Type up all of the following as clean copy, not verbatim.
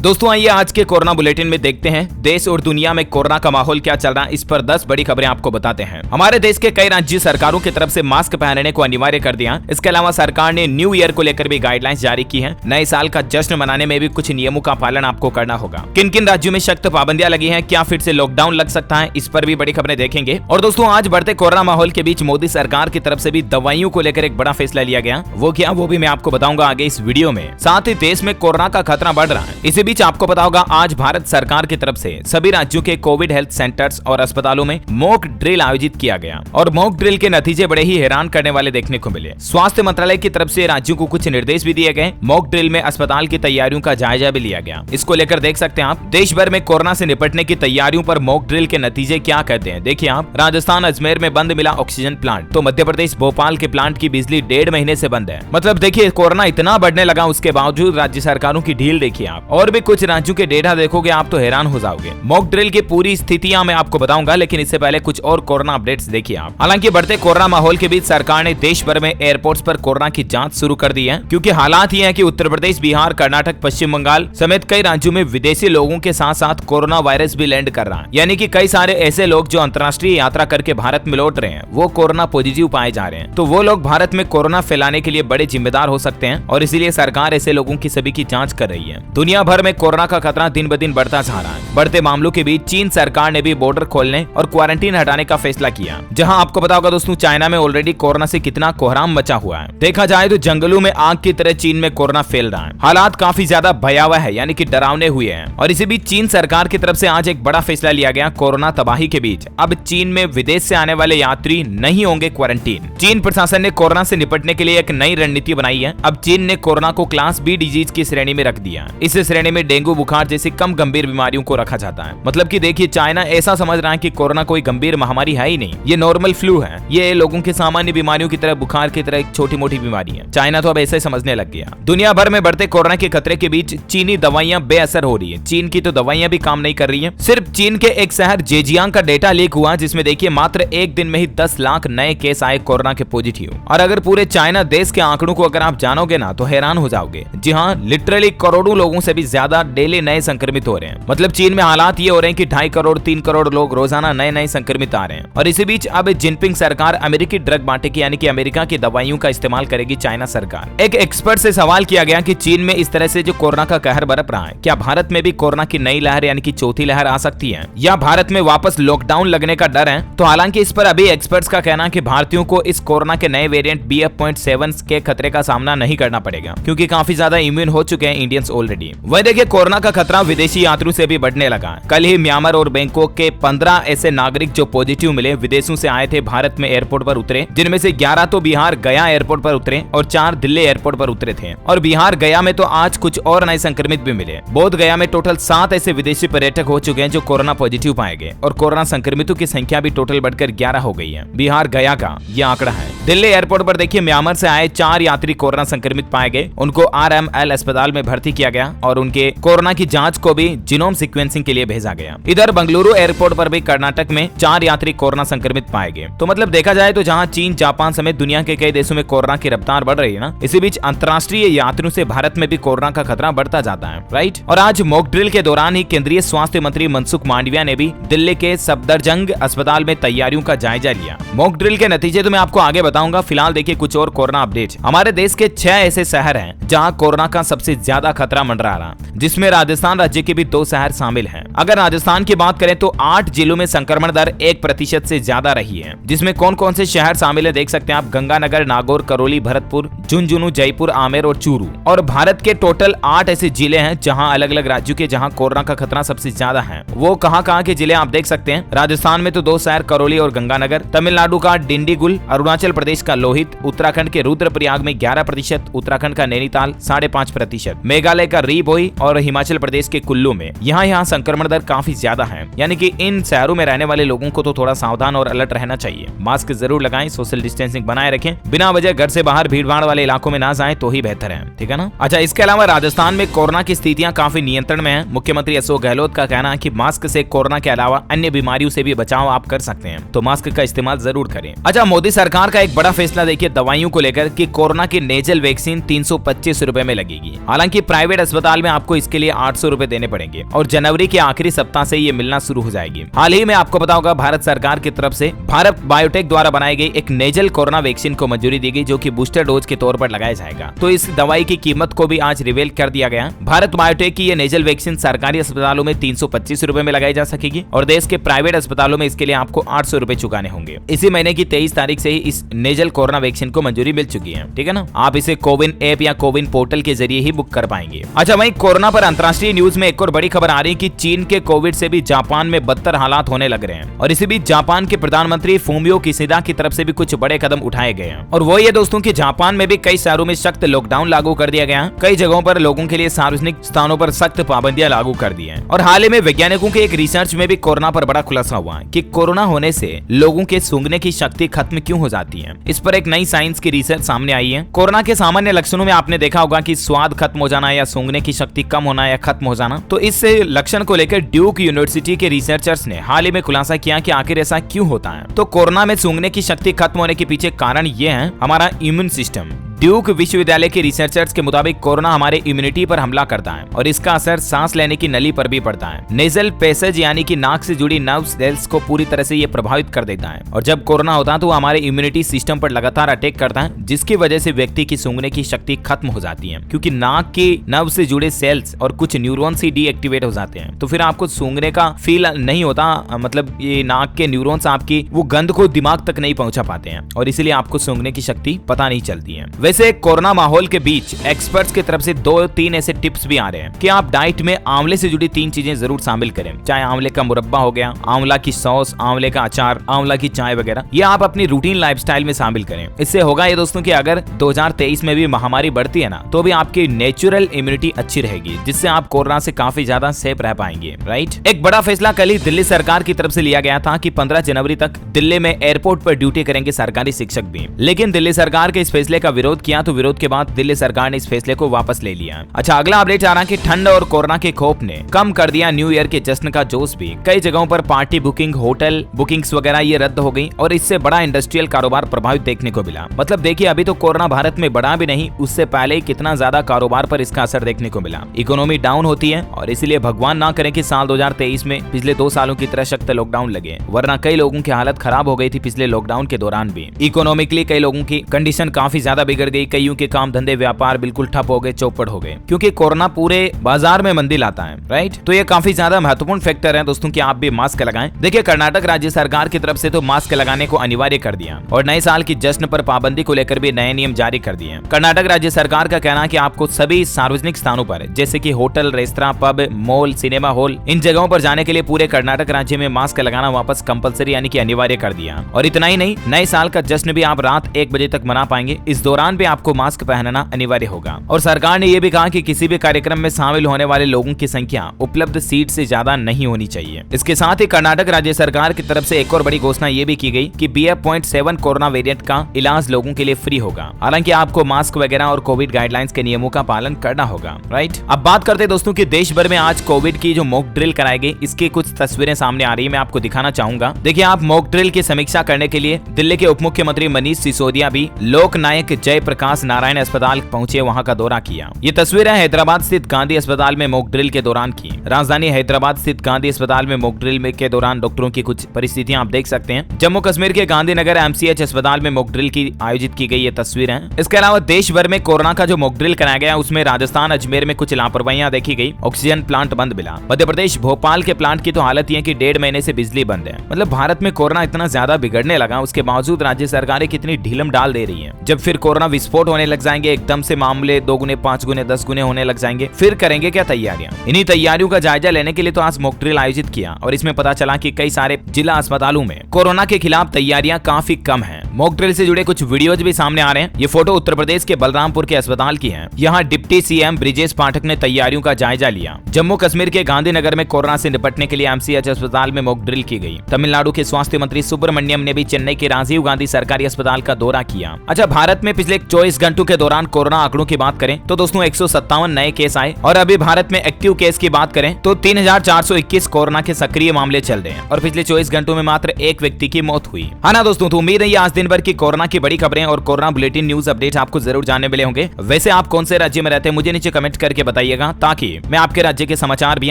दोस्तों आइए आज के कोरोना बुलेटिन में देखते हैं देश और दुनिया में कोरोना का माहौल क्या चल रहा है। इस पर 10 बड़ी खबरें आपको बताते हैं। हमारे देश के कई राज्य सरकारों की तरफ से मास्क पहनने को अनिवार्य कर दिया। इसके अलावा सरकार ने न्यू ईयर को लेकर भी गाइडलाइंस जारी की है। नए साल का जश्न मनाने में भी कुछ नियमों का पालन आपको करना होगा। किन किन राज्यों में सख्त पाबंदियां लगी है, क्या फिर से लॉकडाउन लग सकता है, इस पर भी बड़ी खबरें देखेंगे। और दोस्तों आज बढ़ते कोरोना माहौल के बीच मोदी सरकार की तरफ से भी दवाइयों को लेकर एक बड़ा फैसला लिया गया। वो क्या, वो भी मैं आपको बताऊंगा आगे इस वीडियो में। साथ ही देश में कोरोना का खतरा बढ़ रहा है। इसी बीच आपको पता होगा आज भारत सरकार की तरफ से सभी राज्यों के कोविड हेल्थ सेंटर्स और अस्पतालों में मॉक ड्रिल आयोजित किया गया और मॉक ड्रिल के नतीजे बड़े ही हैरान करने वाले देखने को मिले। स्वास्थ्य मंत्रालय की तरफ से राज्यों को कुछ निर्देश भी दिए गए। मॉक ड्रिल में अस्पताल की तैयारियों का जायजा भी लिया गया। इसको लेकर देख सकते हैं आप देश भर में कोरोना से निपटने की तैयारियों पर मॉक ड्रिल के नतीजे क्या कहते हैं। देखिए आप, राजस्थान अजमेर में बंद मिला ऑक्सीजन प्लांट, तो मध्य प्रदेश भोपाल के प्लांट की बिजली 1.5 महीने से बंद है। मतलब देखिए कोरोना इतना बढ़ने लगा, उसके बावजूद राज्य सरकारों की ढील देखिए आप। और भी कुछ राज्यों के डेटा देखोगे आप तो हैरान हो जाओगे। मॉक ड्रिल की पूरी स्थितियां मैं आपको बताऊंगा, लेकिन इससे पहले कुछ और कोरोना अपडेट्स देखिए आप। हालांकि बढ़ते कोरोना माहौल के बीच सरकार ने देश भर में एयरपोर्ट्स पर कोरोना की जांच शुरू कर दी है, क्योंकि हालात ये है कि उत्तर प्रदेश, बिहार, कर्नाटक, पश्चिम बंगाल समेत कई राज्यों में विदेशी लोगों के साथ साथ कोरोना वायरस भी लैंड कर रहा है। यानी कि कई सारे ऐसे लोग जो अंतर्राष्ट्रीय यात्रा करके भारत में लौट रहे हैं वो कोरोना पॉजिटिव पाए जा रहे हैं। तो वो लोग भारत में कोरोना फैलाने के लिए बड़े जिम्मेदार हो सकते हैं और इसीलिए सरकार ऐसे लोगों की सभी की जांच कर रही है। दुनिया भर में कोरोना का खतरा दिन ब दिन बढ़ता जा रहा है। बढ़ते मामलों के बीच चीन सरकार ने भी बॉर्डर खोलने और क्वारंटीन हटाने का फैसला किया। जहां आपको पता होगा दोस्तों, चाइना में ऑलरेडी कोरोना से कितना कोहराम मचा हुआ है। देखा जाए तो जंगलों में आग की तरह चीन में कोरोना फैल रहा है। हालात काफी ज्यादा भयावह है, यानी कि डरावने हुए हैं। और इसी बीच चीन सरकार की तरफ से आज एक बड़ा फैसला लिया गया। कोरोना तबाही के बीच अब चीन में विदेश से आने वाले यात्री नहीं होंगे क्वारंटीन। चीन प्रशासन ने कोरोना से निपटने के लिए एक नई रणनीति बनाई है। अब चीन ने कोरोना को क्लास बी डिजीज की श्रेणी में रख दिया। इस श्रेणी में डेंगू बुखार जैसी कम गंभीर बीमारियों को रखा जाता है। मतलब कि देखिए चाइना ऐसा समझ रहा है कि कोरोना कोई गंभीर महामारी है ही नहीं, ये नॉर्मल फ्लू है, ये लोगों के सामान्य बीमारियों की तरह, बुखार की तरह एक छोटी मोटी बीमारी है। चाइना तो अब ऐसे समझने लग गया। दुनिया भर में बढ़ते कोरोना के खतरे के बीच चीनी दवाइयां बेअसर हो रही है। चीन की तो दवाइयां भी काम नहीं कर रही है। सिर्फ चीन के एक शहर जेजियांग का डेटा लीक हुआ, जिसमें देखिए मात्र एक दिन में ही 10 लाख नए केस आए कोरोना के पॉजिटिव। और अगर पूरे चाइना देश के आंकड़ों को अगर आप जानोगे ना तो हैरान हो जाओगे। जी हाँ, लिटरली करोड़ों लोगों से भी ज्यादा डेली नए संक्रमित हो रहे हैं। मतलब चीन में हालात ये हो रहे हैं कि 2.5 करोड़ 3 करोड़ लोग रोजाना नए नए संक्रमित आ रहे हैं। और इसी बीच अब जिनपिंग सरकार अमेरिकी ड्रग बांटेगी, यानी कि अमेरिका की दवाइयों का इस्तेमाल करेगी चाइना सरकार। एक एक्सपर्ट से सवाल किया गया कि चीन में इस तरह से जो कोरोना का कहर बरप रहा है, क्या भारत में भी कोरोना की नई लहर यानी कि चौथी लहर आ सकती है, या भारत में वापस लॉकडाउन लगने का डर है। तो हालांकि इस पर अभी एक्सपर्ट्स का कहना है कि भारतीयों को इस कोरोना के नए वेरिएंट BF.7 के खतरे का सामना नहीं करना पड़ेगा, क्योंकि काफी ज्यादा इम्यून हो चुके हैं इंडियंस ऑलरेडी। वही देखिए कोरोना का खतरा विदेशी यात्रियों से भी बढ़ने लगा। कल ही म्यांमार और बैंकॉक के 15 ऐसे नागरिक जो पॉजिटिव मिले, विदेशों से आए थे, भारत में एयरपोर्ट पर उतरे, जिनमें से 11 तो बिहार गया एयरपोर्ट पर उतरे और 4 दिल्ली एयरपोर्ट पर उतरे थे। और बिहार गया में तो आज कुछ और नए संक्रमित भी मिले। बोध गया में टोटल 7 ऐसे विदेशी पर्यटक हो चुके हैं जो कोरोना पॉजिटिव पाए गए और कोरोना संक्रमितों की संख्या भी टोटल बढ़कर 11 हो गई है। बिहार गया का ये आंकड़ा है। दिल्ली एयरपोर्ट पर देखिए म्यांमार से आए 4 यात्री कोरोना संक्रमित पाए गए। उनको RML अस्पताल में भर्ती किया गया और उनके कोरोना की जांच को भी जीनोम सीक्वेंसिंग के लिए भेजा गया। इधर बेंगलुरु एयरपोर्ट पर भी कर्नाटक में 4 यात्री कोरोना संक्रमित पाए गए। तो मतलब देखा जाए तो जहां चीन, जापान समेत दुनिया के कई देशों में कोरोना की रफ्तार बढ़ रही है ना, इसी बीच अंतर्राष्ट्रीय यात्रियों से भारत में भी कोरोना का खतरा बढ़ता जाता है, राइट। और आज मॉक ड्रिल के दौरान ही केंद्रीय स्वास्थ्य मंत्री मनसुख मांडविया ने भी दिल्ली के सफदरजंग अस्पताल में तैयारियों का जायजा लिया। मॉक ड्रिल के नतीजे तो मैं आपको आगे बताऊंगा। फिलहाल देखिए कुछ और कोरोना अपडेट। हमारे देश के 6 ऐसे शहर हैं जहां कोरोना का सबसे ज्यादा खतरा मंडरा रहा, जिसमें राजस्थान राज्य के भी 2 शहर शामिल हैं। अगर राजस्थान की बात करें तो 8 जिलों में संक्रमण दर 1% से ज्यादा रही है। जिसमें कौन कौन से शहर शामिल है देख सकते हैं आप, गंगानगर, नागौर, करौली, भरतपुर, झुंझुनू, जयपुर, आमेर और चूरू। और भारत के टोटल 8 ऐसे जिले हैं जहां अलग अलग राज्यों के जहां कोरोना का खतरा सबसे ज्यादा है। वो कहां के जिले आप देख सकते हैं। राजस्थान में तो 2 शहर करौली और गंगानगर, तमिलनाडु का डिंडीगुल, अरुणाचल प्रदेश का लोहित, उत्तराखंड के रुद्रप्रयाग में 11%, उत्तराखंड का नैनीताल 5.5%, मेघालय का रीभोई और हिमाचल प्रदेश के कुल्लू में यहाँ संक्रमण दर काफी ज्यादा है। यानी कि इन शहरों में रहने वाले लोगों को तो थोड़ा सावधान और अलर्ट रहना चाहिए। मास्क जरूर लगाएं, सोशल डिस्टेंसिंग बनाए रखें, बिना वजह घर से बाहर भीड़ भाड़ वाले इलाकों में ना जाएं तो ही बेहतर है, ठीक है ना। अच्छा, इसके अलावा राजस्थान में कोरोना की स्थितियां काफी नियंत्रण में है। मुख्यमंत्री अशोक गहलोत का कहना है कि मास्क से कोरोना के अलावा अन्य बीमारियों से भी बचाव आप कर सकते हैं, तो मास्क का इस्तेमाल जरूर करें। अच्छा, मोदी सरकार का एक बड़ा फैसला देखिए दवाइयों को लेकर कि कोरोना की नेजल वैक्सीन 325 रुपए में लगेगी। हालांकि प्राइवेट अस्पताल में आपको इसके लिए 800 रुपए देने पड़ेंगे और जनवरी के आखिरी सप्ताह से ये मिलना शुरू हो जाएगी। हाल ही में आपको पता होगा भारत सरकार की तरफ से भारत बायोटेक द्वारा बनाई गई एक नेजल कोरोना वैक्सीन को मंजूरी दी गई, जो कि बूस्टर डोज के तौर पर लगाया जाएगा। तो इस दवाई की कीमत को भी आज रिवील कर दिया गया। भारत बायोटेक की ये नेजल वैक्सीन सरकारी अस्पतालों में 325 रुपए में लगाई जा सकेगी और देश के प्राइवेट अस्पतालों में इसके लिए आपको 800 रुपए चुकाने होंगे। इसी महीने की 23 तारीख से ही इस नेजल कोरोना वैक्सीन को मंजूरी मिल चुकी है, ठीक है ना। आप इसे कोविन ऐप या कोविन पोर्टल के जरिए ही बुक कर पाएंगे। अच्छा, वहीं कोरोना पर अंतर्राष्ट्रीय न्यूज में एक और बड़ी खबर आ रही है कि चीन के कोविड से भी जापान में बदतर हालात होने लग रहे हैं और इसी बीच जापान के प्रधानमंत्री फूमियो किशिदा की तरफ से भी कुछ बड़े कदम उठाए गए हैं। और वो ये दोस्तों कि जापान में भी कई शहरों में सख्त लॉकडाउन लागू कर दिया गया। कई जगहों पर लोगों के लिए सार्वजनिक स्थानों पर सख्त पाबंदियां लागू कर दी हैं। और हाल ही में वैज्ञानिकों के एक रिसर्च में भी कोरोना पर बड़ा खुलासा हुआ कि कोरोना होने से लोगों के सूंघने की शक्ति खत्म क्यों हो जाती है। इस पर एक नई साइंस की रिसर्च सामने आई है। कोरोना के सामान्य लक्षणों में आपने देखा होगा कि स्वाद खत्म हो जाना या सूंघने की शक्ति कम होना या खत्म हो जाना। तो इस लक्षण को लेकर ड्यूक यूनिवर्सिटी के रिसर्चर्स ने हाल ही में खुलासा किया कि आखिर ऐसा क्यों होता है। तो कोरोना में सूंघने की शक्ति खत्म होने के पीछे कारण ये है हमारा इम्यून सिस्टम। ड्यूक विश्वविद्यालय के रिसर्चर्स के मुताबिक कोरोना हमारे इम्यूनिटी पर हमला करता है और इसका असर सांस लेने की नली पर भी पड़ता है। नेजल पैसेज यानी कि नाक से जुड़ी नर्व सेल्स को पूरी तरह से ये प्रभावित कर देता है और जब कोरोना होता है तो हमारे इम्यूनिटी सिस्टम पर लगातार अटैक करता है, जिसकी वजह से व्यक्ति की सूंघने की शक्ति खत्म हो जाती है, क्योंकि नाक की नर्व से जुड़े सेल्स और कुछ न्यूरॉन्स ही डीएक्टिवेट हो जाते हैं। तो फिर आपको सूंघने का फील नहीं होता, मतलब ये नाक के न्यूरॉन्स आपकी वो गंध को दिमाग तक नहीं पहुंचा पाते हैं और इसीलिए आपको सूंघने की शक्ति पता नहीं चलती है। वैसे कोरोना माहौल के बीच एक्सपर्ट्स की तरफ से 2-3 ऐसे टिप्स भी आ रहे हैं कि आप डाइट में आंवले से जुड़ी 3 चीजें जरूर शामिल करें, चाहे आंवले का मुरब्बा हो गया, आंवला की सॉस, आंवले का अचार, आंवला की चाय वगैरह, ये आप अपनी रूटीन लाइफस्टाइल में शामिल करें। इससे होगा ये दोस्तों कि अगर 2023 में भी महामारी बढ़ती है ना, तो भी आपकी नेचुरल इम्यूनिटी अच्छी रहेगी, जिससे आप कोरोना से काफी ज्यादा सेफ रह पाएंगे, राइट। एक बड़ा फैसला कल ही दिल्ली सरकार की तरफ से लिया गया था कि 15 जनवरी तक दिल्ली में एयरपोर्ट पर ड्यूटी करेंगे सरकारी शिक्षक भी, लेकिन दिल्ली सरकार के इस फैसले का विरोध किया तो विरोध के बाद दिल्ली सरकार ने इस फैसले को वापस ले लिया। अच्छा, अगला अपडेट आ रहा है कि ठंड और कोरोना के खौफ ने कम कर दिया न्यू ईयर के जश्न का जोश भी। कई जगहों पर पार्टी बुकिंग, होटल बुकिंग्स वगैरह ये रद्द हो गई और इससे बड़ा इंडस्ट्रियल कारोबार प्रभावित देखने को मिला। मतलब देखिए, अभी तो कोरोना भारत में बढ़ा भी नहीं, उससे पहले ही कितना ज्यादा कारोबार पर इसका असर देखने को मिला। इकोनॉमी डाउन होती है और इसीलिए भगवान ना करे कि साल 2023 में पिछले 2 सालों की तरह सख्त लॉकडाउन लगे, वरना कई लोगों की हालत खराब हो गई थी पिछले लॉकडाउन के दौरान भी। इकोनॉमिकली कई लोगों की कंडीशन काफी ज्यादा बिगड़ गई, कईयों के काम धंधे व्यापार बिल्कुल ठप हो गए, चौपट हो गए, क्योंकि कोरोना पूरे बाजार में मंदी लाता है, राइट। तो ये काफी ज्यादा महत्वपूर्ण फैक्टर है दोस्तों कि आप भी मास्क लगाएं। देखिए, कर्नाटक राज्य सरकार की तरफ से तो मास्क लगाने को अनिवार्य कर दिया और नए साल की जश्न पर पाबंदी को लेकर भी नए नियम जारी कर दिए। कर्नाटक राज्य सरकार का कहना है कि आपको सभी सार्वजनिक स्थानों पर जैसे कि hotel, restaurant, pub, mall, cinema hall, इन जगहों पर जाने के लिए पूरे कर्नाटक राज्य में मास्क लगाना वापस कंपलसरी यानी कि अनिवार्य कर दिया। और इतना ही नहीं, नए साल का जश्न भी आप रात 1 बजे तक मना पाएंगे। इस दौरान भी आपको मास्क पहनना अनिवार्य होगा। और सरकार ने यह भी कहा कि किसी भी कार्यक्रम में शामिल होने वाले लोगों की संख्या उपलब्ध सीट से ज्यादा नहीं होनी चाहिए। इसके साथ ही कर्नाटक राज्य सरकार की तरफ से एक और बड़ी घोषणा ये भी की गई कि BF.7 कोरोना वेरिएंट का इलाज लोगों के लिए फ्री होगा। हालांकि आपको मास्क वगैरह और कोविड गाइडलाइंस के नियमों का पालन करना होगा, राइट। अब बात करते हैं दोस्तों कि देश भर में आज कोविड की जो मॉक ड्रिल कराई गई, इसकी कुछ तस्वीरें सामने आ रही है, मैं आपको दिखाना चाहूंगा। देखिए, आप मॉक ड्रिल की समीक्षा करने के लिए दिल्ली के उप मुख्यमंत्री मनीष सिसोदिया भी लोक नायक जयप्रकाश नारायण अस्पताल पहुंचे, वहां का दौरा किया। ये तस्वीरें हैदराबाद स्थित गांधी अस्पताल में मॉक ड्रिल के दौरान की। राजधानी हैदराबाद स्थित गांधी अस्पताल में मॉक ड्रिल के दौरान डॉक्टरों की कुछ परिस्थितियां आप देख सकते हैं। जम्मू कश्मीर के गांधीनगर MCH अस्पताल में मॉक ड्रिल की आयोजित की गई ये तस्वीर है। इसके अलावा देश भर में कोरोना का जो मॉक ड्रिल कराया गया, उसमें राजस्थान अजमेर में कुछ लापरवाहियां देखी गई। ऑक्सीजन प्लांट बंद मिला। मध्य प्रदेश भोपाल के प्लांट की तो हालत ये कि 1.5 महीने से बिजली बंद है। मतलब भारत में कोरोना इतना ज्यादा बिगड़ने लगा, उसके बावजूद राज्य सरकारें कितनी ढीलम डाल दे रही है। जब फिर कोरोना विस्फोट होने लग जाएंगे, एकदम से मामले 2 गुने, 5 गुने, 10 गुने होने लग जाएंगे, फिर करेंगे क्या तैयारियां। इन्हीं तैयारियों का जायजा लेने के लिए तो आज मॉक ड्रिल आयोजित किया और इसमें पता चला कि कई सारे जिला अस्पतालों में कोरोना के खिलाफ तैयारियां काफी कम हैं। मॉक ड्रिल से जुड़े कुछ वीडियोज भी सामने आ रहे हैं। ये फोटो उत्तर प्रदेश के बलरामपुर के अस्पताल की है। यहाँ डिप्टी CM ब्रिजेश पाठक ने तैयारियों का जायजा लिया। जम्मू कश्मीर के गांधीनगर में कोरोना से निपटने के लिए MCH अस्पताल में मॉक ड्रिल की गई। तमिलनाडु के स्वास्थ्य मंत्री सुब्रमण्यम ने भी चेन्नई के राजीव गांधी सरकारी अस्पताल का दौरा किया। अच्छा, भारत में पिछले पिछले 24 घंटों के दौरान कोरोना आंकड़ों की बात करें तो दोस्तों 157 नए केस आए और अभी भारत में एक्टिव केस की बात करें तो 3421 कोरोना के सक्रिय मामले चल रहे हैं और पिछले 24 घंटों में मात्र एक व्यक्ति की मौत हुई। हाँ ना दोस्तों, तो उम्मीद है आज दिन भर की कोरोना की बड़ी खबरें और कोरोना बुलेटिन न्यूज अपडेट आपको जरूर जानने मिले होंगे। वैसे आप कौन से राज्य में रहते हैं मुझे नीचे कमेंट करके बताइएगा, ताकि मैं आपके राज्य के समाचार भी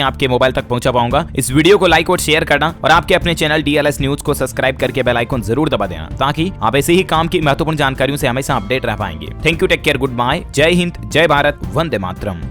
आपके मोबाइल तक पहुंचा पाऊंगा। इस वीडियो को लाइक और शेयर करना और आपके अपने चैनल DLS न्यूज को सब्सक्राइब करके बेल आइकन जरूर दबा देना, ताकि आप ऐसे ही काम की महत्वपूर्ण जानकारियों से हमेशा अपडेट रह पाएंगे। Thank you, take care, good bye, जय हिंद, जय भारत, वंदे मातरम।